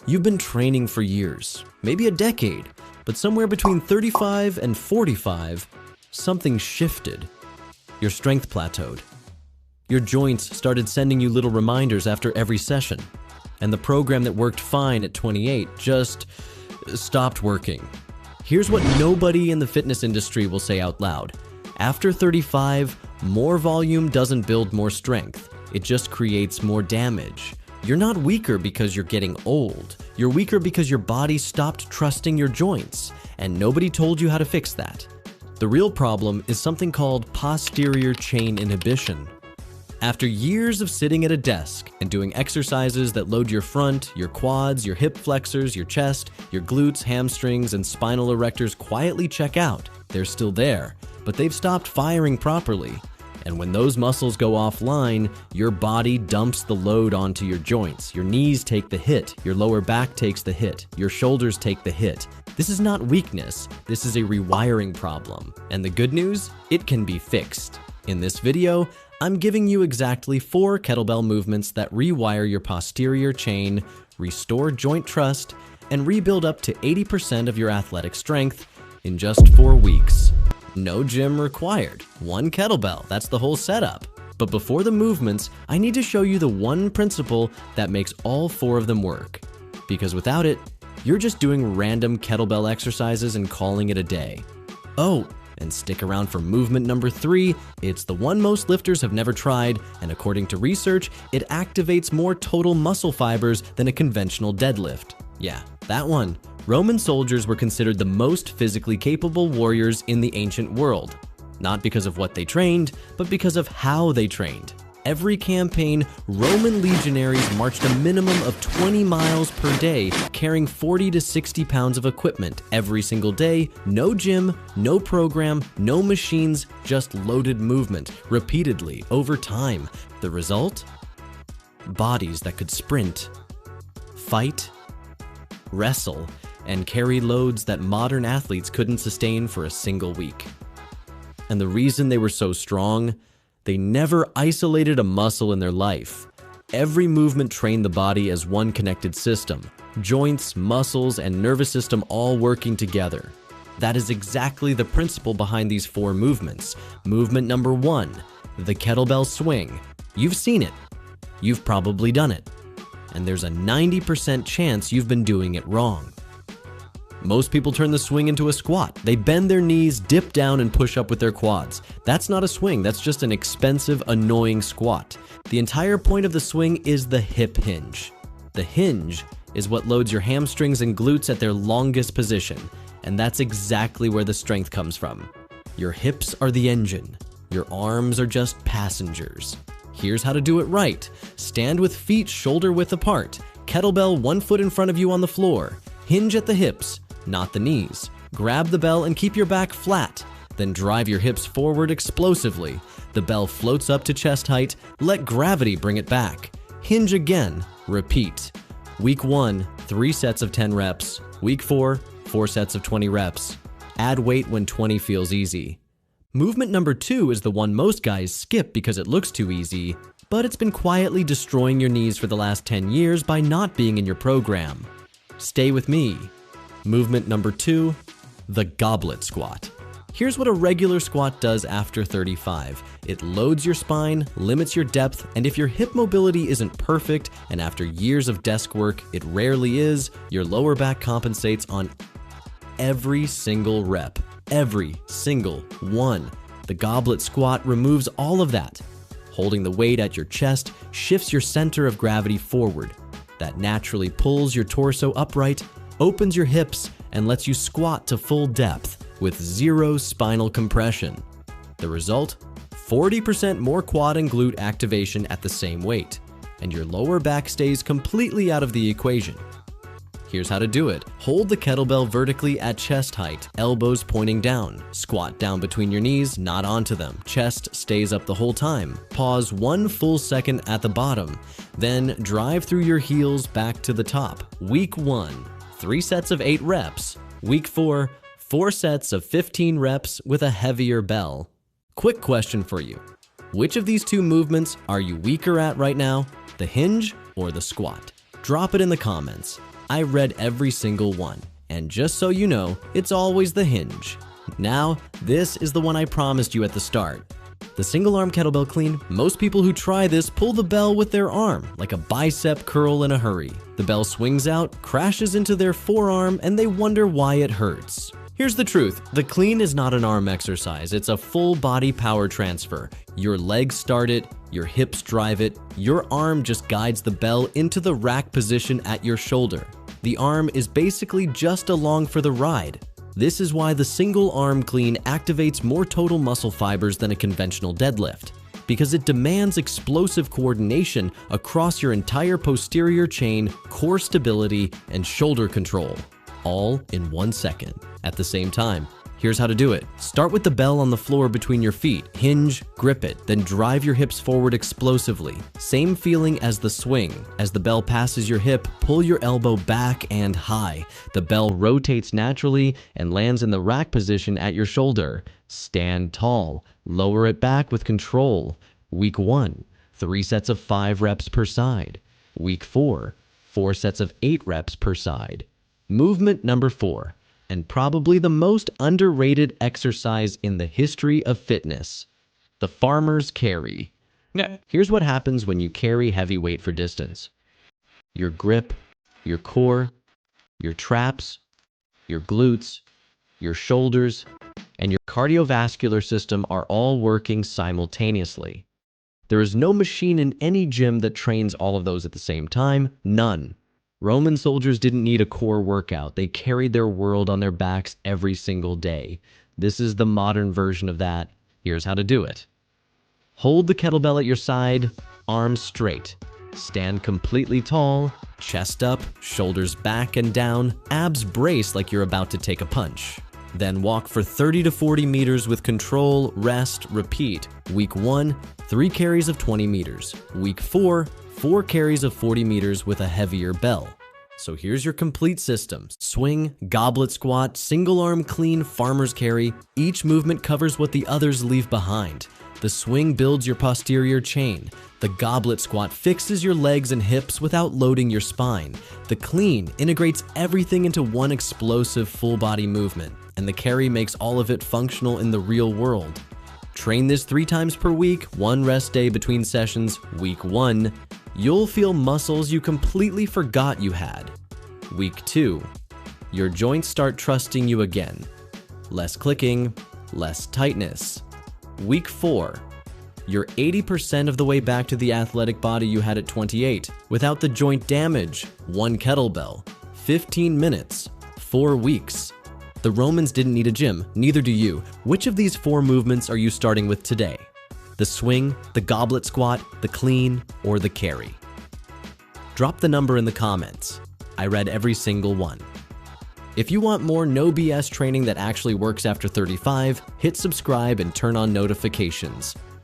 You've been training for years, maybe a decade, but somewhere between 35 and 45, something shifted. Your strength plateaued. Your joints started sending you little reminders after every session, and the program that worked fine at 28 just stopped working. Here's what nobody in the fitness industry will say out loud. After 35, more volume doesn't build more strength. It just creates more damage. You're not weaker because you're getting old. You're weaker because your body stopped trusting your joints, and nobody told you how to fix that. The real problem is something called posterior chain inhibition. After years of sitting at a desk and doing exercises that load your front, your quads, your hip flexors, your chest, your glutes, hamstrings, and spinal erectors quietly check out, they're still there, but they've stopped firing properly. And when those muscles go offline, your body dumps the load onto your joints. Your knees take the hit, your lower back takes the hit, your shoulders take the hit. This is not weakness, this is a rewiring problem. And the good news? It can be fixed. In this video, I'm giving you exactly 4 kettlebell movements that rewire your posterior chain, restore joint trust, and rebuild up to 80% of your athletic strength in just 4 weeks. No gym required. 1 kettlebell, that's the whole setup. But before the movements, I need to show you the one principle that makes all 4 of them work. Because without it, you're just doing random kettlebell exercises and calling it a day. Oh, and stick around for movement number 3. It's the one most lifters have never tried, and according to research, it activates more total muscle fibers than a conventional deadlift. Yeah, that one. Roman soldiers were considered the most physically capable warriors in the ancient world. Not because of what they trained, but because of how they trained. Every campaign, Roman legionaries marched a minimum of 20 miles per day, carrying 40 to 60 pounds of equipment every single day. No gym, no program, no machines, just loaded movement, repeatedly, over time. The result? Bodies that could sprint, fight, wrestle, and carry loads that modern athletes couldn't sustain for a single week. And the reason they were so strong? They never isolated a muscle in their life. Every movement trained the body as one connected system, joints, muscles, and nervous system all working together. That is exactly the principle behind these 4 movements. Movement number 1, the kettlebell swing. You've seen it. You've probably done it. And there's a 90% chance you've been doing it wrong. Most people turn the swing into a squat. They bend their knees, dip down, and push up with their quads. That's not a swing, that's just an expensive, annoying squat. The entire point of the swing is the hip hinge. The hinge is what loads your hamstrings and glutes at their longest position, and that's exactly where the strength comes from. Your hips are the engine. Your arms are just passengers. Here's how to do it right. Stand with feet shoulder width apart. Kettlebell 1 foot in front of you on the floor. Hinge at the hips, not the knees. Grab the bell and keep your back flat. Then drive your hips forward explosively. The bell floats up to chest height. Let gravity bring it back. Hinge again. Repeat. Week 1, 3 sets of 10 reps. Week 4, 4 sets of 20 reps. Add weight when 20 feels easy. Movement number 2 is the one most guys skip because it looks too easy, but it's been quietly destroying your knees for the last 10 years by not being in your program. Stay with me. Movement number 2, the goblet squat. Here's what a regular squat does after 35. It loads your spine, limits your depth, and if your hip mobility isn't perfect, and after years of desk work, it rarely is, your lower back compensates on every single rep. Every single one. The goblet squat removes all of that. Holding the weight at your chest shifts your center of gravity forward. That naturally pulls your torso upright, opens your hips, and lets you squat to full depth with 0 spinal compression. The result? 40% more quad and glute activation at the same weight, and your lower back stays completely out of the equation. Here's how to do it. Hold the kettlebell vertically at chest height, elbows pointing down. Squat down between your knees, not onto them. Chest stays up the whole time. Pause 1 full second at the bottom. Then drive through your heels back to the top. Week 1, 3 sets of 8 reps. Week 4, 4 sets of 15 reps with a heavier bell. Quick question for you. Which of these 2 movements are you weaker at right now? The hinge or the squat? Drop it in the comments. I read every single one. And just so you know, it's always the hinge. Now, this is the one I promised you at the start. The single arm kettlebell clean, most people who try this pull the bell with their arm, like a bicep curl in a hurry. The bell swings out, crashes into their forearm, and they wonder why it hurts. Here's the truth, the clean is not an arm exercise, it's a full body power transfer. Your legs start it, your hips drive it, your arm just guides the bell into the rack position at your shoulder. The arm is basically just along for the ride. This is why the single arm clean activates more total muscle fibers than a conventional deadlift, because it demands explosive coordination across your entire posterior chain, core stability, and shoulder control, all in 1 second. At the same time, here's how to do it. Start with the bell on the floor between your feet, hinge, grip it, then drive your hips forward explosively. Same feeling as the swing. As the bell passes your hip, pull your elbow back and high. The bell rotates naturally and lands in the rack position at your shoulder. Stand tall. Lower it back with control. Week 1, 3 sets of 5 reps per side. Week 4, 4 sets of 8 reps per side. Movement number 4. And probably the most underrated exercise in the history of fitness, the farmer's carry. Here's what happens when you carry heavy weight for distance. Your grip, your core, your traps, your glutes, your shoulders, and your cardiovascular system are all working simultaneously. There is no machine in any gym that trains all of those at the same time, none. Roman soldiers didn't need a core workout. They carried their world on their backs every single day. This is the modern version of that. Here's how to do it. Hold the kettlebell at your side, arms straight. Stand completely tall, chest up, shoulders back and down, abs brace like you're about to take a punch. Then walk for 30 to 40 meters with control, rest, repeat. Week 1, 3 carries of 20 meters. Week 4, 4 carries of 40 meters with a heavier bell. So here's your complete system. Swing, goblet squat, single arm clean, farmer's carry. Each movement covers what the others leave behind. The swing builds your posterior chain. The goblet squat fixes your legs and hips without loading your spine. The clean integrates everything into one explosive full body movement. And the carry makes all of it functional in the real world. Train this 3 times per week, 1 rest day between sessions. Week 1, you'll feel muscles you completely forgot you had. Week 2, your joints start trusting you again. Less clicking, less tightness. Week 4, you're 80% of the way back to the athletic body you had at 28, without the joint damage. 1 kettlebell, 15 minutes, 4 weeks. The Romans didn't need a gym, neither do you. Which of these 4 movements are you starting with today? The swing, the goblet squat, the clean, or the carry? Drop the number in the comments. I read every single one. If you want more no BS training that actually works after 35, hit subscribe and turn on notifications.